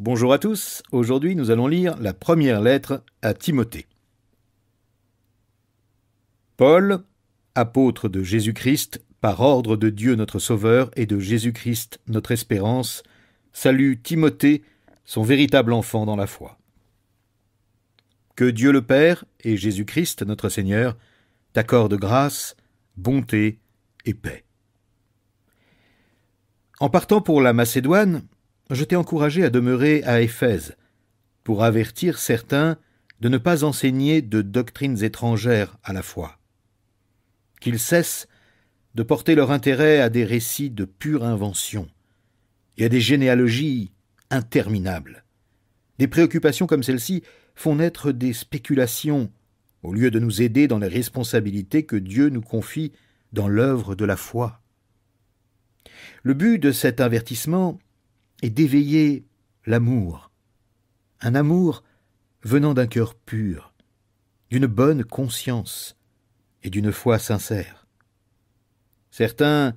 Bonjour à tous, aujourd'hui nous allons lire la première lettre à Timothée. Paul, apôtre de Jésus-Christ, par ordre de Dieu notre Sauveur et de Jésus-Christ notre espérance, salue Timothée, son véritable enfant dans la foi. Que Dieu le Père et Jésus-Christ notre Seigneur t'accordent grâce, bonté et paix. En partant pour la Macédoine, je t'ai encouragé à demeurer à Éphèse, pour avertir certains de ne pas enseigner de doctrines étrangères à la foi. Qu'ils cessent de porter leur intérêt à des récits de pure invention et à des généalogies interminables. Des préoccupations comme celle-ci font naître des spéculations au lieu de nous aider dans les responsabilités que Dieu nous confie dans l'œuvre de la foi. Le but de cet avertissement est d'éveiller l'amour, un amour venant d'un cœur pur, d'une bonne conscience et d'une foi sincère. Certains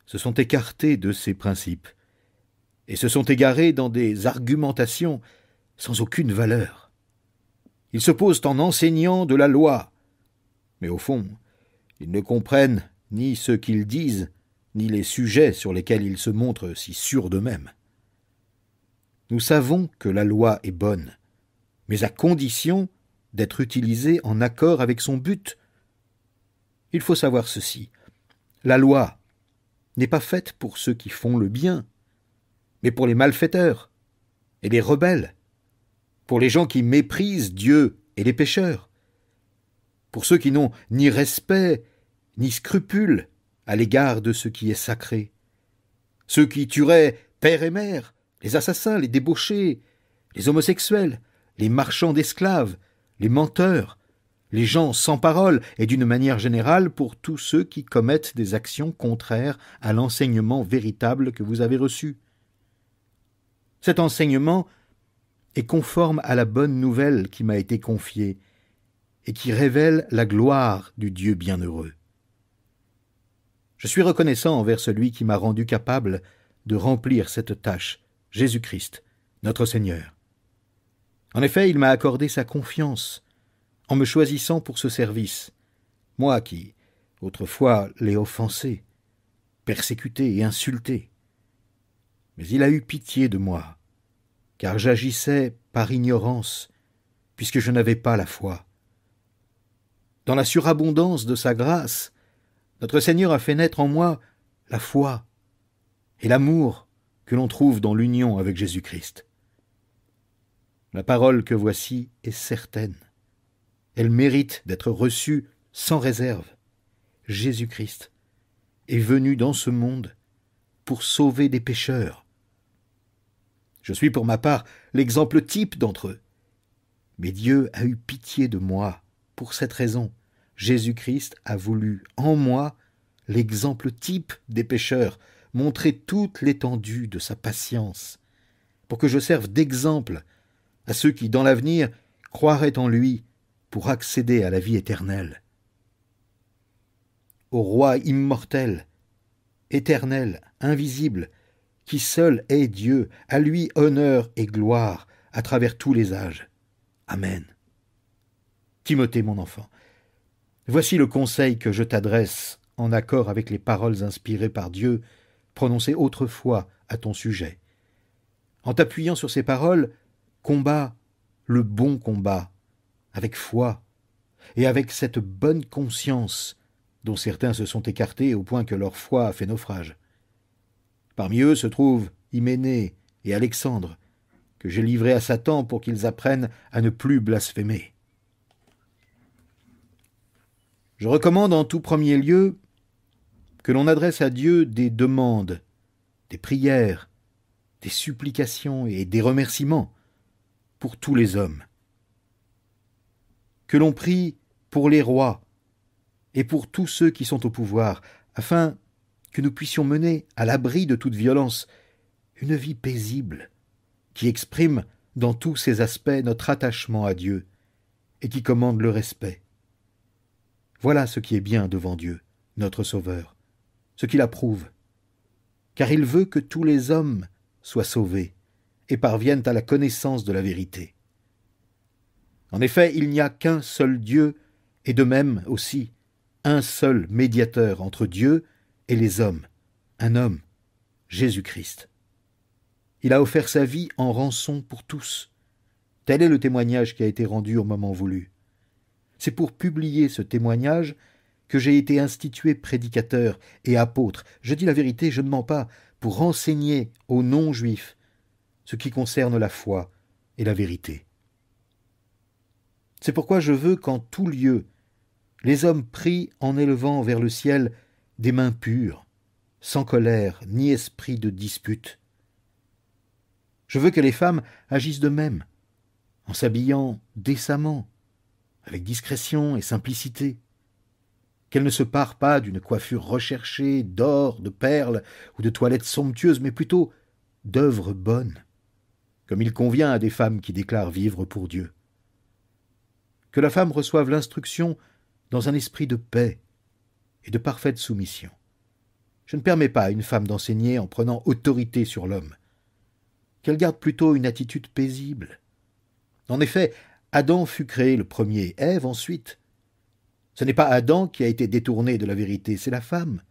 se sont écartés de ces principes et se sont égarés dans des argumentations sans aucune valeur. Ils se posent en enseignant de la loi, mais au fond, ils ne comprennent ni ce qu'ils disent, ni les sujets sur lesquels ils se montrent si sûrs d'eux-mêmes. Nous savons que la loi est bonne, mais à condition d'être utilisée en accord avec son but. Il faut savoir ceci. La loi n'est pas faite pour ceux qui font le bien, mais pour les malfaiteurs et les rebelles, pour les gens qui méprisent Dieu et les pécheurs, pour ceux qui n'ont ni respect ni scrupule à l'égard de ce qui est sacré, ceux qui tueraient père et mère, les assassins, les débauchés, les homosexuels, les marchands d'esclaves, les menteurs, les gens sans parole et d'une manière générale pour tous ceux qui commettent des actions contraires à l'enseignement véritable que vous avez reçu. Cet enseignement est conforme à la bonne nouvelle qui m'a été confiée et qui révèle la gloire du Dieu bienheureux. Je suis reconnaissant envers celui qui m'a rendu capable de remplir cette tâche, Jésus-Christ, notre Seigneur. En effet, il m'a accordé sa confiance en me choisissant pour ce service, moi qui, autrefois, l'ai offensé, persécuté et insulté. Mais il a eu pitié de moi, car j'agissais par ignorance, puisque je n'avais pas la foi. Dans la surabondance de sa grâce, notre Seigneur a fait naître en moi la foi et l'amour que l'on trouve dans l'union avec Jésus-Christ. La parole que voici est certaine. Elle mérite d'être reçue sans réserve. Jésus-Christ est venu dans ce monde pour sauver des pécheurs. Je suis pour ma part l'exemple type d'entre eux. Mais Dieu a eu pitié de moi pour cette raison. Jésus-Christ a voulu en moi l'exemple type des pécheurs, montrer toute l'étendue de sa patience, pour que je serve d'exemple à ceux qui, dans l'avenir, croiraient en lui pour accéder à la vie éternelle. Au roi immortel, éternel, invisible, qui seul est Dieu, à lui honneur et gloire à travers tous les âges. Amen. Timothée, mon enfant, voici le conseil que je t'adresse en accord avec les paroles inspirées par Dieu, prononcées autrefois à ton sujet. En t'appuyant sur ces paroles, combat le bon combat, avec foi, et avec cette bonne conscience dont certains se sont écartés au point que leur foi a fait naufrage. Parmi eux se trouvent Hyménée et Alexandre, que j'ai livrés à Satan pour qu'ils apprennent à ne plus blasphémer. Je recommande en tout premier lieu que l'on adresse à Dieu des demandes, des prières, des supplications et des remerciements pour tous les hommes. Que l'on prie pour les rois et pour tous ceux qui sont au pouvoir, afin que nous puissions mener, à l'abri de toute violence, une vie paisible, qui exprime dans tous ses aspects notre attachement à Dieu et qui commande le respect. Voilà ce qui est bien devant Dieu, notre Sauveur, ce qu'il approuve, car il veut que tous les hommes soient sauvés et parviennent à la connaissance de la vérité. En effet, il n'y a qu'un seul Dieu, et de même aussi un seul médiateur entre Dieu et les hommes, un homme, Jésus-Christ. Il a offert sa vie en rançon pour tous. Tel est le témoignage qui a été rendu au moment voulu. C'est pour publier ce témoignage que j'ai été institué prédicateur et apôtre. Je dis la vérité, je ne mens pas, pour enseigner aux non-juifs ce qui concerne la foi et la vérité. C'est pourquoi je veux qu'en tout lieu, les hommes prient en élevant vers le ciel des mains pures, sans colère ni esprit de dispute. Je veux que les femmes agissent de même, en s'habillant décemment, avec discrétion et simplicité, qu'elles ne se parent pas d'une coiffure recherchée d'or, de perles ou de toilettes somptueuses, mais plutôt d'œuvres bonnes, comme il convient à des femmes qui déclarent vivre pour Dieu. Que la femme reçoive l'instruction dans un esprit de paix et de parfaite soumission. Je ne permets pas à une femme d'enseigner en prenant autorité sur l'homme. Qu'elle garde plutôt une attitude paisible. En effet, Adam fut créé le premier, Ève ensuite. Ce n'est pas Adam qui a été détourné de la vérité, c'est la femme.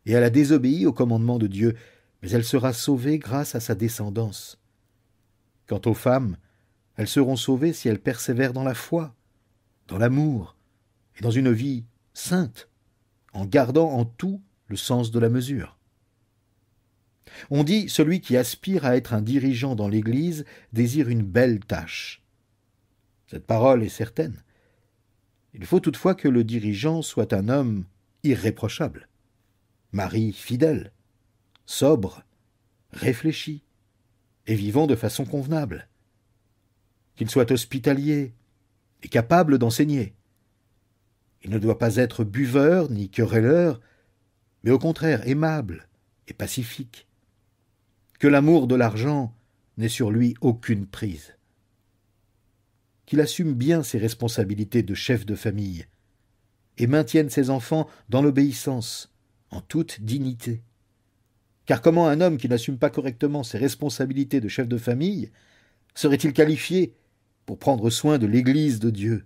Et elle a désobéi au commandement de Dieu, mais elle sera sauvée grâce à sa descendance. Quant aux femmes, elles seront sauvées si elles persévèrent dans la foi, dans l'amour et dans une vie sainte, en gardant en tout le sens de la mesure. On dit « celui qui aspire à être un dirigeant dans l'Église désire une belle tâche ». Cette parole est certaine. Il faut toutefois que le dirigeant soit un homme irréprochable, mari fidèle, sobre, réfléchi et vivant de façon convenable, qu'il soit hospitalier et capable d'enseigner. Il ne doit pas être buveur ni querelleur, mais au contraire aimable et pacifique. Que l'amour de l'argent n'ait sur lui aucune prise. Qu'il assume bien ses responsabilités de chef de famille et maintienne ses enfants dans l'obéissance, en toute dignité. Car comment un homme qui n'assume pas correctement ses responsabilités de chef de famille serait-il qualifié pour prendre soin de l'Église de Dieu?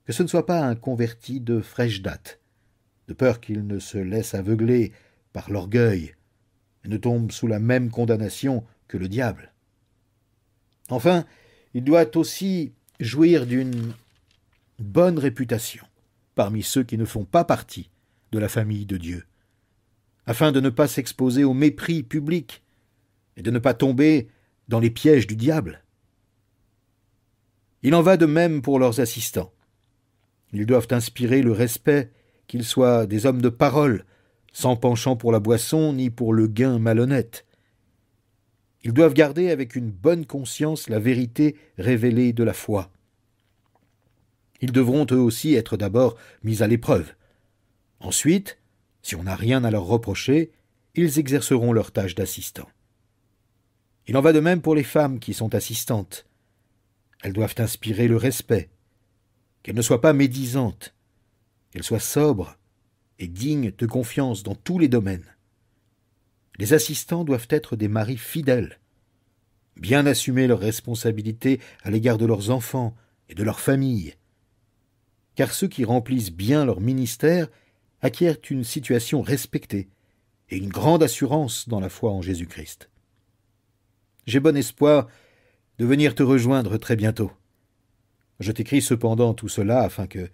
Que ce ne soit pas un converti de fraîche date, de peur qu'il ne se laisse aveugler par l'orgueil et ne tombe sous la même condamnation que le diable. Enfin, il doit aussi jouir d'une bonne réputation parmi ceux qui ne font pas partie de la famille de Dieu, afin de ne pas s'exposer au mépris public et de ne pas tomber dans les pièges du diable. Il en va de même pour leurs assistants. Ils doivent inspirer le respect, qu'ils soient des hommes de parole, sans penchant pour la boisson ni pour le gain malhonnête. Ils doivent garder avec une bonne conscience la vérité révélée de la foi. Ils devront eux aussi être d'abord mis à l'épreuve. Ensuite, si on n'a rien à leur reprocher, ils exerceront leur tâche d'assistants. Il en va de même pour les femmes qui sont assistantes. Elles doivent inspirer le respect, qu'elles ne soient pas médisantes, qu'elles soient sobres et dignes de confiance dans tous les domaines. Les assistants doivent être des maris fidèles, bien assumer leurs responsabilités à l'égard de leurs enfants et de leur famille, car ceux qui remplissent bien leur ministère acquièrent une situation respectée et une grande assurance dans la foi en Jésus-Christ. J'ai bon espoir de venir te rejoindre très bientôt. Je t'écris cependant tout cela afin que,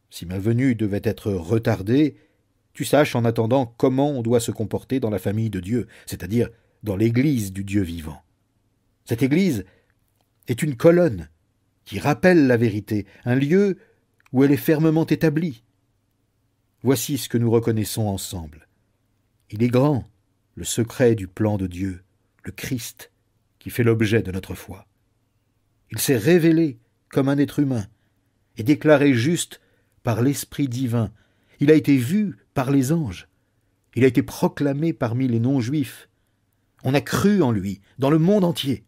si ma venue devait être retardée, tu saches en attendant comment on doit se comporter dans la famille de Dieu, c'est-à-dire dans l'Église du Dieu vivant. Cette Église est une colonne qui rappelle la vérité, un lieu où elle est fermement établie. Voici ce que nous reconnaissons ensemble. Il est grand, le secret du plan de Dieu, le Christ, qui fait l'objet de notre foi. Il s'est révélé comme un être humain et déclaré juste par l'Esprit divin. Il a été vu par les anges. Il a été proclamé parmi les non-juifs. On a cru en lui dans le monde entier.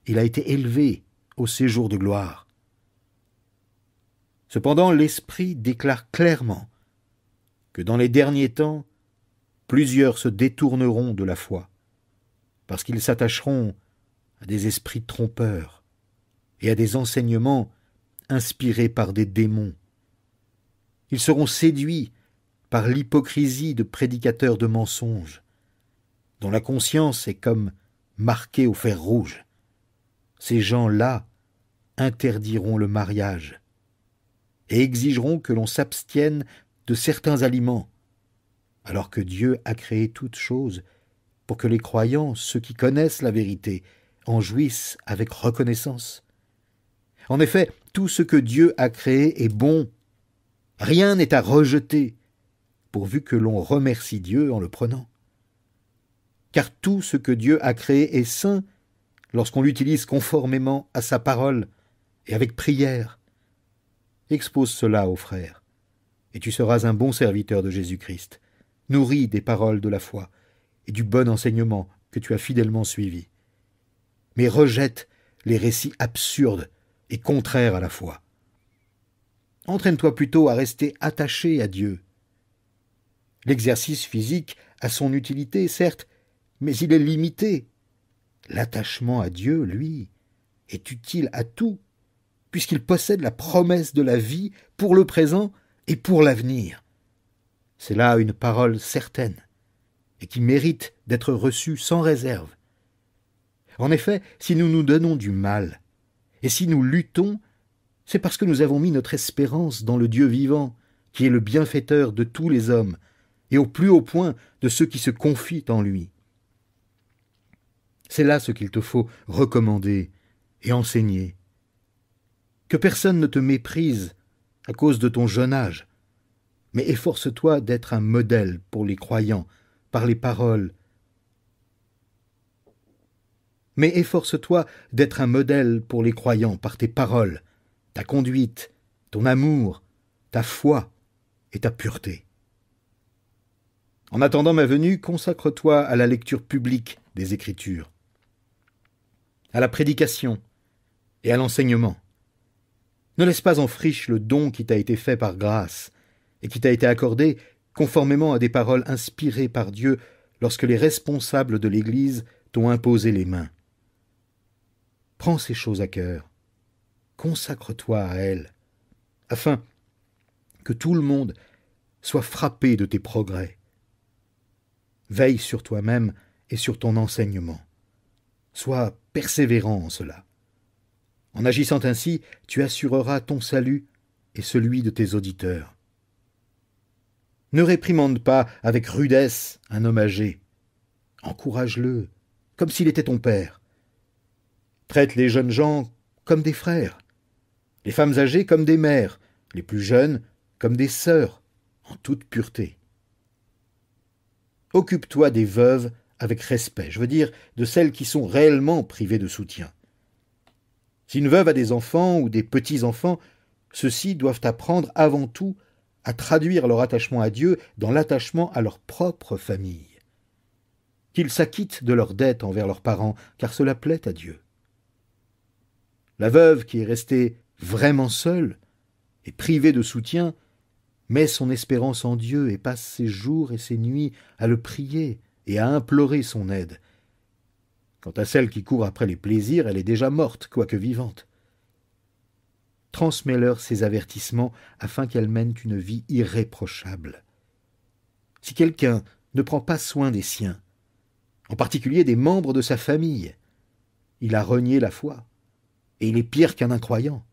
Il a été élevé au séjour de gloire. Cependant, l'Esprit déclare clairement que dans les derniers temps, plusieurs se détourneront de la foi parce qu'ils s'attacheront à des esprits trompeurs et à des enseignements inspirés par des démons. Ils seront séduits par l'hypocrisie de prédicateurs de mensonges, dont la conscience est comme marquée au fer rouge. Ces gens-là interdiront le mariage et exigeront que l'on s'abstienne de certains aliments, alors que Dieu a créé toutes choses pour que les croyants, ceux qui connaissent la vérité, en jouissent avec reconnaissance. En effet, tout ce que Dieu a créé est bon. Rien n'est à rejeter, pourvu que l'on remercie Dieu en le prenant. Car tout ce que Dieu a créé est saint lorsqu'on l'utilise conformément à sa parole et avec prière. Expose cela aux frères, et tu seras un bon serviteur de Jésus-Christ, nourri des paroles de la foi et du bon enseignement que tu as fidèlement suivi. Mais rejette les récits absurdes et contraires à la foi. Entraîne-toi plutôt à rester attaché à Dieu. L'exercice physique a son utilité, certes, mais il est limité. L'attachement à Dieu, lui, est utile à tout, puisqu'il possède la promesse de la vie pour le présent et pour l'avenir. C'est là une parole certaine, et qui mérite d'être reçue sans réserve. En effet, si nous nous donnons du mal, et si nous luttons, c'est parce que nous avons mis notre espérance dans le Dieu vivant, qui est le bienfaiteur de tous les hommes, et au plus haut point de ceux qui se confient en lui. C'est là ce qu'il te faut recommander et enseigner. Que personne ne te méprise à cause de ton jeune âge, mais efforce-toi d'être un modèle pour les croyants par les paroles. Mais efforce-toi d'être un modèle pour les croyants par tes paroles, ta conduite, ton amour, ta foi et ta pureté. En attendant ma venue, consacre-toi à la lecture publique des Écritures, à la prédication et à l'enseignement. Ne laisse pas en friche le don qui t'a été fait par grâce et qui t'a été accordé conformément à des paroles inspirées par Dieu lorsque les responsables de l'Église t'ont imposé les mains. Prends ces choses à cœur, consacre-toi à elles, afin que tout le monde soit frappé de tes progrès. Veille sur toi-même et sur ton enseignement. Sois persévérant en cela. En agissant ainsi, tu assureras ton salut et celui de tes auditeurs. Ne réprimande pas avec rudesse un homme âgé. Encourage-le, comme s'il était ton père. Traite les jeunes gens comme des frères, les femmes âgées comme des mères, les plus jeunes comme des sœurs, en toute pureté. Occupe-toi des veuves avec respect, je veux dire de celles qui sont réellement privées de soutien. Si une veuve a des enfants ou des petits-enfants, ceux-ci doivent apprendre avant tout à traduire leur attachement à Dieu dans l'attachement à leur propre famille. Qu'ils s'acquittent de leurs dettes envers leurs parents, car cela plaît à Dieu. La veuve qui est restée vraiment seule et privée de soutien met son espérance en Dieu et passe ses jours et ses nuits à le prier et à implorer son aide. Quant à celle qui court après les plaisirs, elle est déjà morte, quoique vivante. Transmets-leur ces avertissements afin qu'elles mènent une vie irréprochable. Si quelqu'un ne prend pas soin des siens, en particulier des membres de sa famille, il a renié la foi, et il est pire qu'un incroyant.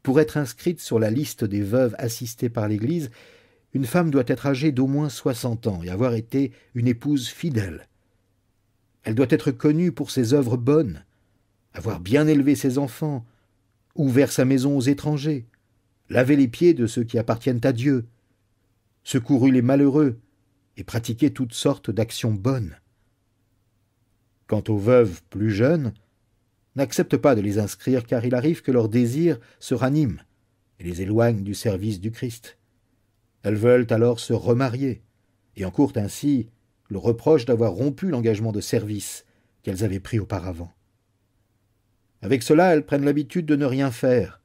Pour être inscrite sur la liste des veuves assistées par l'Église, une femme doit être âgée d'au moins 60 ans et avoir été une épouse fidèle. Elle doit être connue pour ses œuvres bonnes, avoir bien élevé ses enfants, ouvert sa maison aux étrangers, lavé les pieds de ceux qui appartiennent à Dieu, secouru les malheureux et pratiqué toutes sortes d'actions bonnes. Quant aux veuves plus jeunes, n'accepte pas de les inscrire car il arrive que leur désir se ranime et les éloigne du service du Christ. Elles veulent alors se remarier et encourent ainsi le reproche d'avoir rompu l'engagement de service qu'elles avaient pris auparavant. Avec cela, elles prennent l'habitude de ne rien faire,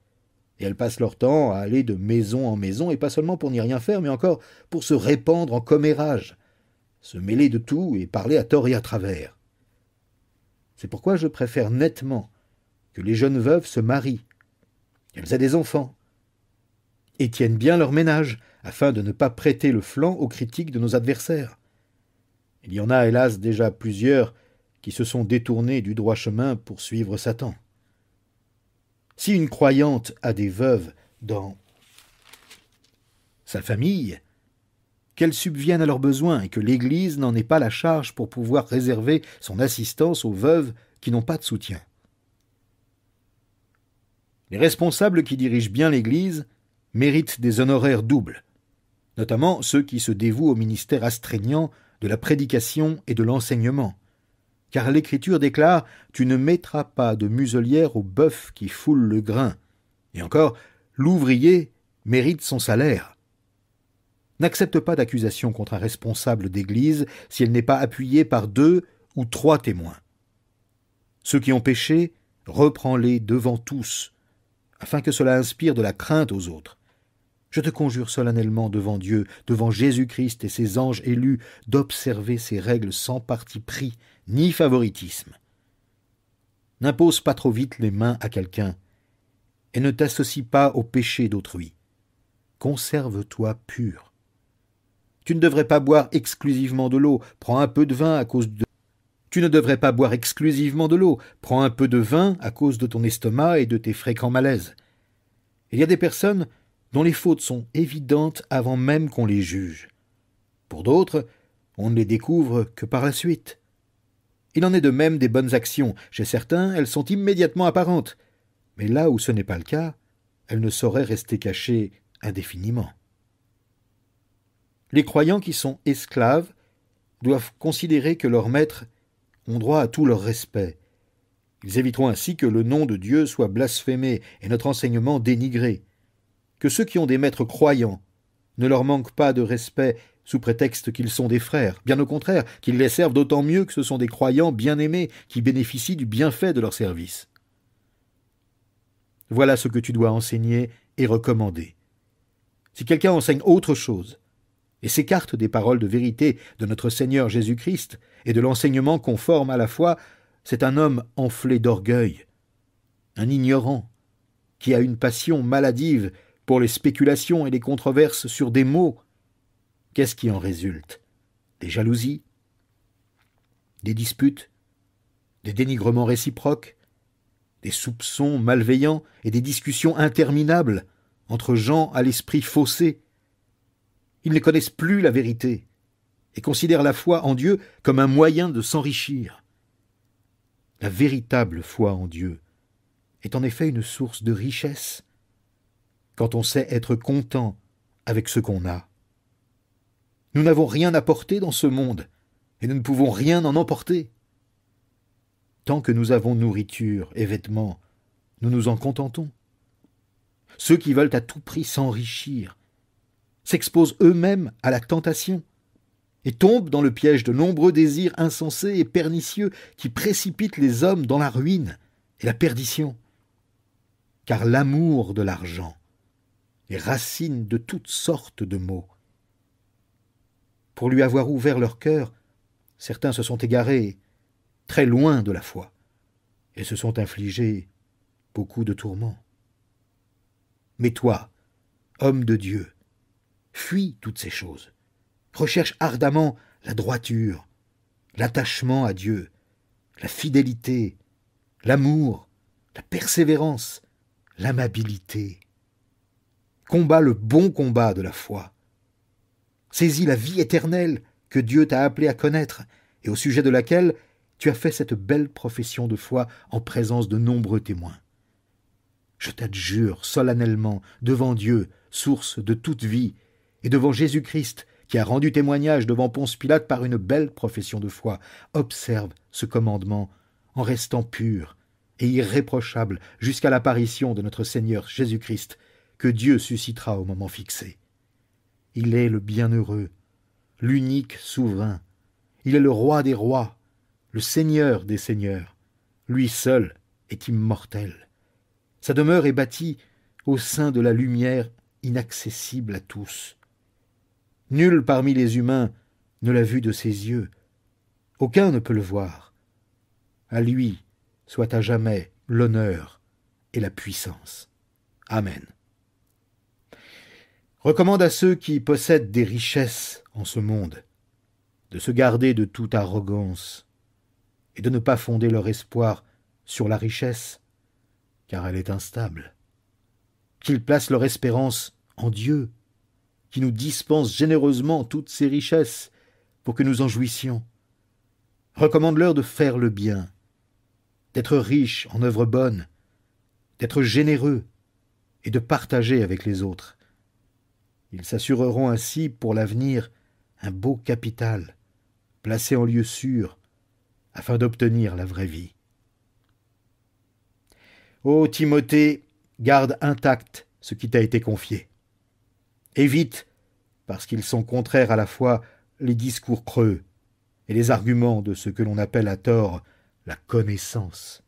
et elles passent leur temps à aller de maison en maison, et pas seulement pour n'y rien faire, mais encore pour se répandre en commérages, se mêler de tout et parler à tort et à travers. C'est pourquoi je préfère nettement que les jeunes veuves se marient, qu'elles aient des enfants, et tiennent bien leur ménage, afin de ne pas prêter le flanc aux critiques de nos adversaires. Il y en a, hélas, déjà plusieurs qui se sont détournés du droit chemin pour suivre Satan. Si une croyante a des veuves dans sa famille, qu'elles subviennent à leurs besoins et que l'Église n'en ait pas la charge pour pouvoir réserver son assistance aux veuves qui n'ont pas de soutien. Les responsables qui dirigent bien l'Église méritent des honoraires doubles, notamment ceux qui se dévouent au ministère astreignant de la prédication et de l'enseignement, car l'Écriture déclare « Tu ne mettras pas de muselière au bœuf qui foule le grain », et encore « L'ouvrier mérite son salaire ». N'accepte pas d'accusation contre un responsable d'Église si elle n'est pas appuyée par 2 ou 3 témoins. Ceux qui ont péché, reprends-les devant tous, afin que cela inspire de la crainte aux autres. Je te conjure solennellement devant Dieu, devant Jésus-Christ et ses anges élus, d'observer ces règles sans parti pris, ni favoritisme. N'impose pas trop vite les mains à quelqu'un, et ne t'associe pas au péché d'autrui. Conserve-toi pur. Tu ne devrais pas boire exclusivement de l'eau, prends un peu de vin à cause de... Tu ne devrais pas boire exclusivement de l'eau, prends un peu de vin à cause de ton estomac et de tes fréquents malaises. Il y a des personnes dont les fautes sont évidentes avant même qu'on les juge. Pour d'autres, on ne les découvre que par la suite. Il en est de même des bonnes actions. Chez certains, elles sont immédiatement apparentes. Mais là où ce n'est pas le cas, elles ne sauraient rester cachées indéfiniment. Les croyants qui sont esclaves doivent considérer que leurs maîtres ont droit à tout leur respect. Ils éviteront ainsi que le nom de Dieu soit blasphémé et notre enseignement dénigré. Que ceux qui ont des maîtres croyants ne leur manquent pas de respect sous prétexte qu'ils sont des frères, bien au contraire, qu'ils les servent d'autant mieux que ce sont des croyants bien-aimés qui bénéficient du bienfait de leur service. Voilà ce que tu dois enseigner et recommander. Si quelqu'un enseigne autre chose, et s'écarte des paroles de vérité de notre Seigneur Jésus-Christ et de l'enseignement conforme à la foi, c'est un homme enflé d'orgueil, un ignorant, qui a une passion maladive pour les spéculations et les controverses sur des mots. Qu'est-ce qui en résulte? Des jalousies, des disputes, des dénigrements réciproques, des soupçons malveillants et des discussions interminables entre gens à l'esprit faussé. Ils ne connaissent plus la vérité et considèrent la foi en Dieu comme un moyen de s'enrichir. La véritable foi en Dieu est en effet une source de richesse quand on sait être content avec ce qu'on a. Nous n'avons rien à porter dans ce monde et nous ne pouvons rien en emporter. Tant que nous avons nourriture et vêtements, nous nous en contentons. Ceux qui veulent à tout prix s'enrichir s'exposent eux-mêmes à la tentation et tombent dans le piège de nombreux désirs insensés et pernicieux qui précipitent les hommes dans la ruine et la perdition. Car l'amour de l'argent est racine de toutes sortes de maux. Pour lui avoir ouvert leur cœur, certains se sont égarés très loin de la foi et se sont infligés beaucoup de tourments. Mais toi, homme de Dieu, fuis toutes ces choses. Recherche ardemment la droiture, l'attachement à Dieu, la fidélité, l'amour, la persévérance, l'amabilité. Combat le bon combat de la foi. Saisis la vie éternelle que Dieu t'a appelé à connaître et au sujet de laquelle tu as fait cette belle profession de foi en présence de nombreux témoins. Je t'adjure solennellement devant Dieu, source de toute vie, et devant Jésus-Christ, qui a rendu témoignage devant Ponce Pilate par une belle profession de foi, observe ce commandement en restant pur et irréprochable jusqu'à l'apparition de notre Seigneur Jésus-Christ, que Dieu suscitera au moment fixé. Il est le bienheureux, l'unique souverain. Il est le roi des rois, le Seigneur des seigneurs. Lui seul est immortel. Sa demeure est bâtie au sein de la lumière inaccessible à tous. Nul parmi les humains ne l'a vu de ses yeux. Aucun ne peut le voir. À lui soit à jamais l'honneur et la puissance. Amen. Recommande à ceux qui possèdent des richesses en ce monde de se garder de toute arrogance et de ne pas fonder leur espoir sur la richesse, car elle est instable. Qu'ils placent leur espérance en Dieu, qui nous dispense généreusement toutes ces richesses pour que nous en jouissions. Recommande-leur de faire le bien, d'être riches en œuvres bonnes, d'être généreux et de partager avec les autres. Ils s'assureront ainsi pour l'avenir un beau capital, placé en lieu sûr, afin d'obtenir la vraie vie. Ô Timothée, garde intact ce qui t'a été confié. Évite, parce qu'ils sont contraires à la fois, les discours creux et les arguments de ce que l'on appelle à tort la connaissance.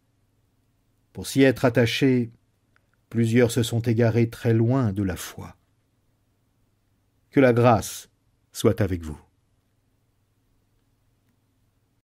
Pour s'y être attachés, plusieurs se sont égarés très loin de la foi. Que la grâce soit avec vous.